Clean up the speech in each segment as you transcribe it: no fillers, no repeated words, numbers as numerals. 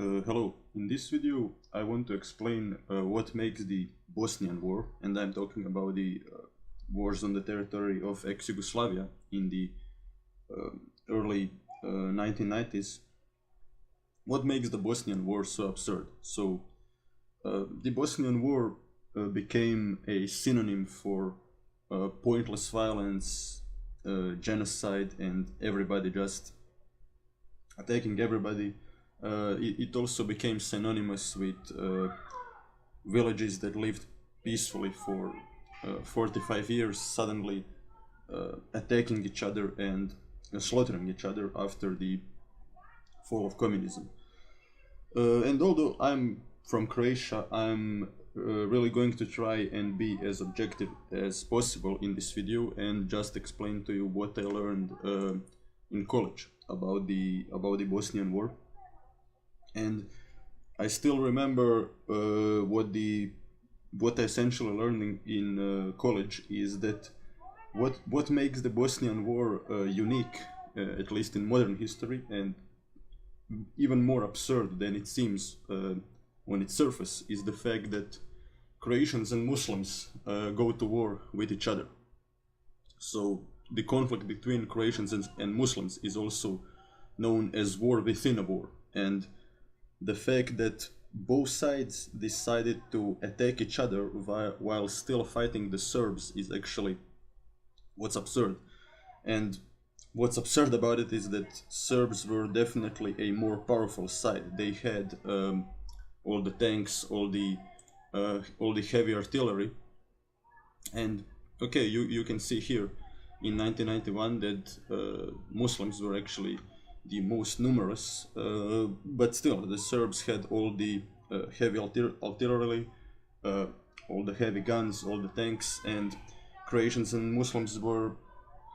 Hello, in this video I want to explain what makes the Bosnian War, and I'm talking about the wars on the territory of ex-Yugoslavia in the early 1990s. What makes the Bosnian War so absurd? The Bosnian War became a synonym for pointless violence, genocide, and everybody just attacking everybody. It also became synonymous with villages that lived peacefully for 45 years suddenly attacking each other and slaughtering each other after the fall of communism. And although I'm from Croatia, I'm really going to try and be as objective as possible in this video and just explain to you what I learned in college about the Bosnian War. And I still remember what I essentially learning in college is that what makes the Bosnian War unique, at least in modern history, and even more absurd than it seems on its surface, is the fact that Croatians and Muslims go to war with each other. So the conflict between Croatians and Muslims is also known as war within a war, and the fact that both sides decided to attack each other while still fighting the Serbs is actually what's absurd. And what's absurd about it is that Serbs were definitely a more powerful side. They had all the tanks, all the heavy artillery, and okay, you can see here in 1991 that Muslims were actually the most numerous, but still the Serbs had all the heavy artillery, all the heavy guns, all the tanks, and Croatians and Muslims were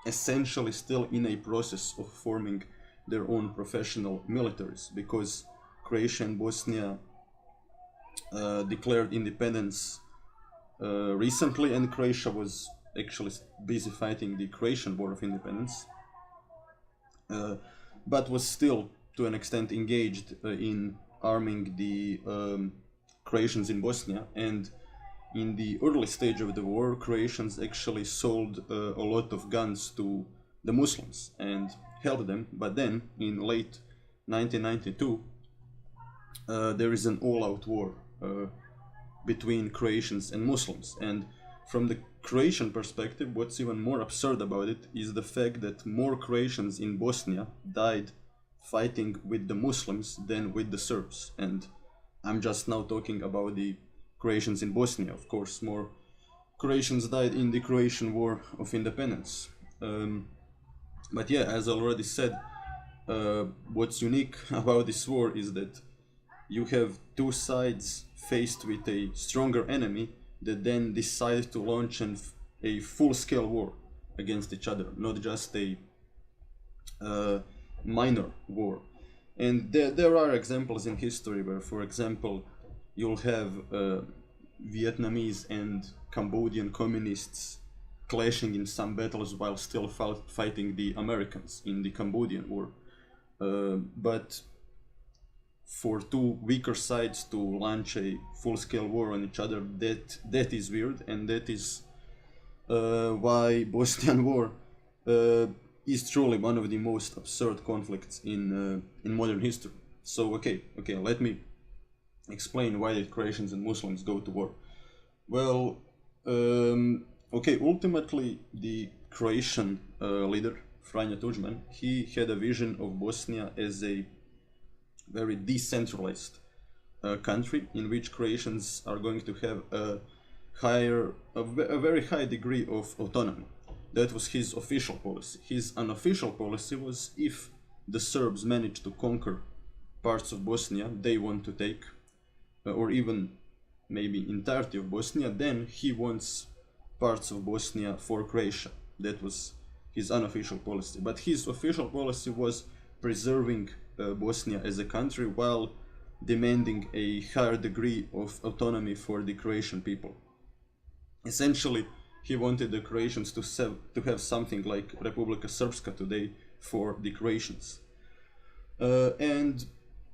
essentially still in a process of forming their own professional militaries, because Croatia and Bosnia declared independence recently, and Croatia was actually busy fighting the Croatian War of Independence, but was still to an extent engaged in arming the Croatians in Bosnia. And in the early stage of the war, Croatians actually sold a lot of guns to the Muslims and helped them, but then in late 1992 there is an all-out war between Croatians and Muslims. And from the Croatian perspective, what's even more absurd about it is the fact that more Croatians in Bosnia died fighting with the Muslims than with the Serbs. And I'm just now talking about the Croatians in Bosnia. Of course, more Croatians died in the Croatian War of Independence. But yeah, as I already said, what's unique about this war is that you have two sides faced with a stronger enemy that then decide to launch a full-scale war against each other, not just a minor war. And there are examples in history where, for example, you'll have Vietnamese and Cambodian communists clashing in some battles while still fighting the Americans in the Cambodian War. But for two weaker sides to launch a full-scale war on each other, that is weird, and that is why Bosnian War is truly one of the most absurd conflicts in modern history. So okay, let me explain why did Croatians and Muslims go to war. Well, ultimately the Croatian leader Franjo Tuđman, he had a vision of Bosnia as a very decentralized country in which Croatians are going to have a very high degree of autonomy. That was his official policy. His unofficial policy was, if the Serbs manage to conquer parts of Bosnia they want to take, or even maybe entirety of Bosnia, then he wants parts of Bosnia for Croatia. That was his unofficial policy. But his official policy was preserving Bosnia as a country while demanding a higher degree of autonomy for the Croatian people. Essentially, he wanted the Croatians to have something like Republika Srpska today for the Croatians. And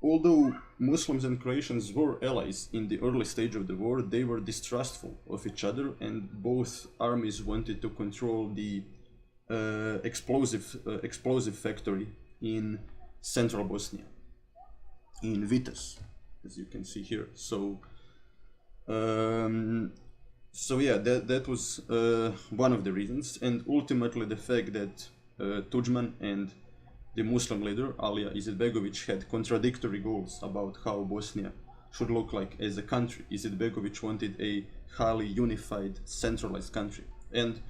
although Muslims and Croatians were allies in the early stage of the war, they were distrustful of each other, and both armies wanted to control the explosive factory in central Bosnia, in Vitas, as you can see here. So yeah, that was one of the reasons, and ultimately the fact that Tudjman and the Muslim leader Alija Izetbegović had contradictory goals about how Bosnia should look like as a country. Izetbegović wanted a highly unified, centralized country, and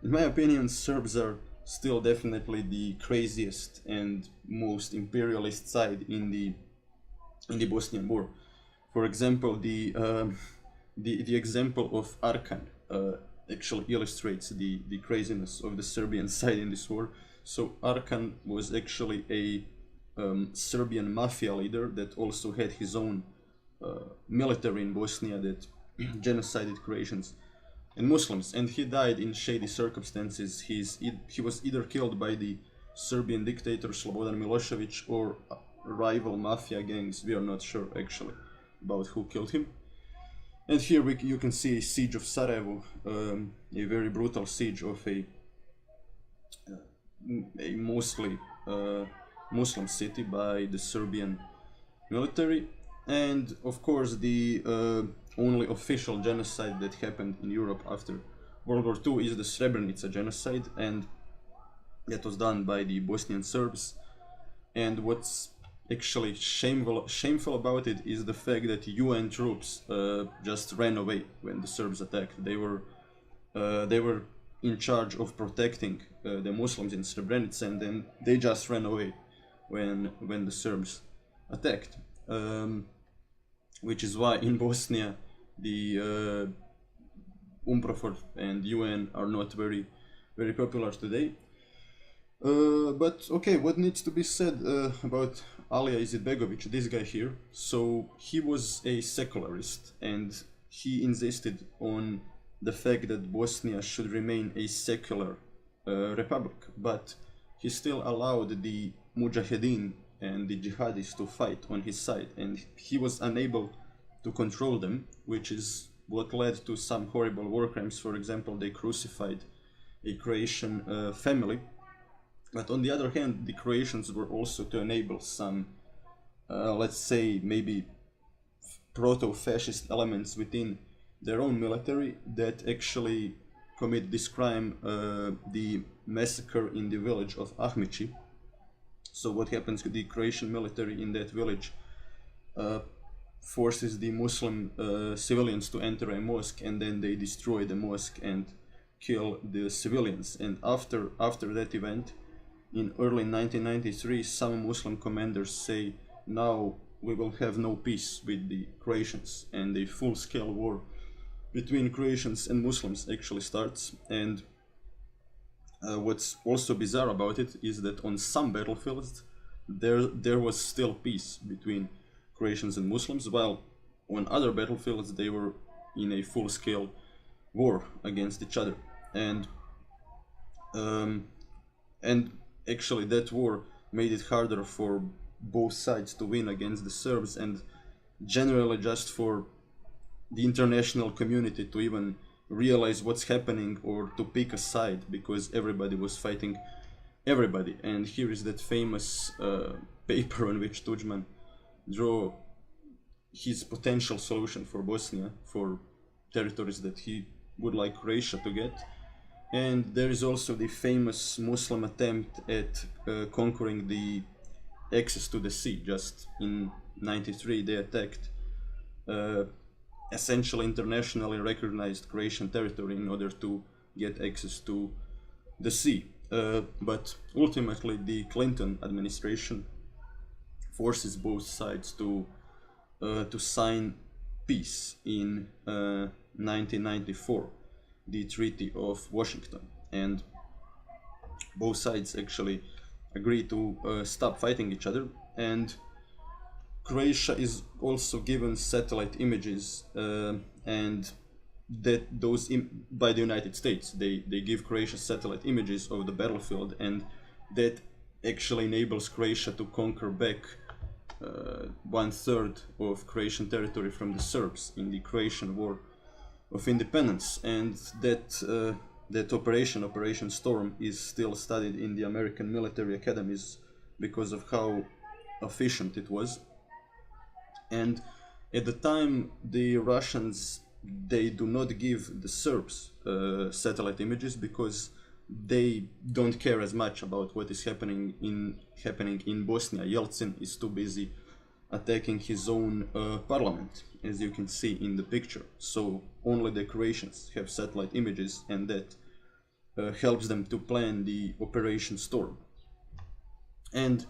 in my opinion, Serbs are still definitely the craziest and most imperialist side in the Bosnian War. For example, the example of Arkan actually illustrates the craziness of the Serbian side in this war. So Arkan was actually a Serbian mafia leader that also had his own military in Bosnia that genocided Croatians and Muslims, and he died in shady circumstances. He was either killed by the Serbian dictator Slobodan Milosevic or rival mafia gangs. We are not sure actually about who killed him. And here you can see a siege of Sarajevo, a very brutal siege of a mostly Muslim city by the Serbian military. And of course the only official genocide that happened in Europe after World War II is the Srebrenica genocide, and that was done by the Bosnian Serbs. And what's actually shameful about it is the fact that UN troops just ran away when the Serbs attacked. They were in charge of protecting the Muslims in Srebrenica, and then they just ran away when the Serbs attacked. Which is why in Bosnia the UNPROFOR and UN are not very popular today. But okay, what needs to be said about Alija Izetbegović, this guy here? So he was a secularist, and he insisted on the fact that Bosnia should remain a secular republic, but he still allowed the Mujahedin and the jihadis to fight on his side, and he was unable to control them, which is what led to some horrible war crimes. For example, they crucified a Croatian family. But on the other hand, the Croatians were also to enable some, let's say, maybe proto-fascist elements within their own military that actually commit this crime, the massacre in the village of Ahmići. So what happens with the Croatian military in that village forces the Muslim civilians to enter a mosque, and then they destroy the mosque and kill the civilians. And after that event, in early 1993, some Muslim commanders say, now we will have no peace with the Croatians, and a full-scale war between Croatians and Muslims actually starts. And what's also bizarre about it is that on some battlefields there was still peace between Croatians and Muslims, while on other battlefields they were in a full-scale war against each other. And actually that war made it harder for both sides to win against the Serbs, and generally just for the international community to even realize what's happening or to pick a side, because everybody was fighting everybody. And here is that famous paper on which Tudjman drew his potential solution for Bosnia, for territories that he would like Croatia to get. And there is also the famous Muslim attempt at conquering the access to the sea. Just in '93 they attacked essentially internationally recognized Croatian territory in order to get access to the sea. But ultimately the Clinton administration forces both sides to sign peace in 1994, the Treaty of Washington, and both sides actually agree to stop fighting each other. And Croatia is also given satellite images, and that those by the United States. They give Croatia satellite images of the battlefield, and that actually enables Croatia to conquer back 1/3 of Croatian territory from the Serbs in the Croatian War of Independence, and that Operation Storm, is still studied in the American military academies because of how efficient it was. And at the time, the Russians, they do not give the Serbs satellite images because they don't care as much about what is happening in Bosnia. Yeltsin is too busy attacking his own parliament, as you can see in the picture. So only the Croatians have satellite images, and that helps them to plan the Operation Storm. And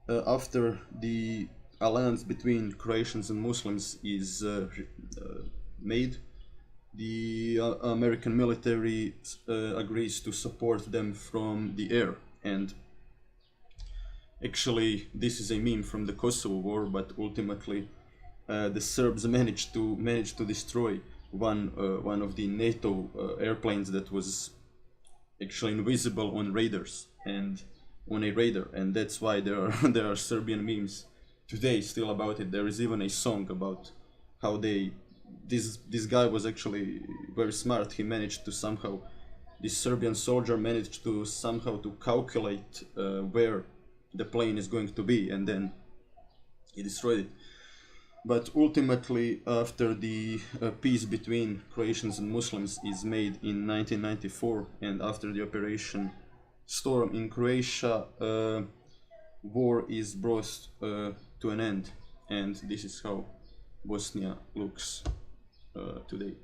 after the alliance between Croatians and Muslims is made, the American military agrees to support them from the air. And actually, this is a meme from the Kosovo War, but ultimately the Serbs managed to destroy one of the NATO airplanes that was actually invisible on radars and on a radar, and that's why there are Serbian memes today still about it. There is even a song about how this guy was actually very smart. He managed to somehow, this Serbian soldier managed to somehow to calculate where the plane is going to be, and then he destroyed it. But ultimately, after the peace between Croatians and Muslims is made in 1994, and after the Operation Storm in Croatia, war is brought to an end, and this is how Bosnia looks today.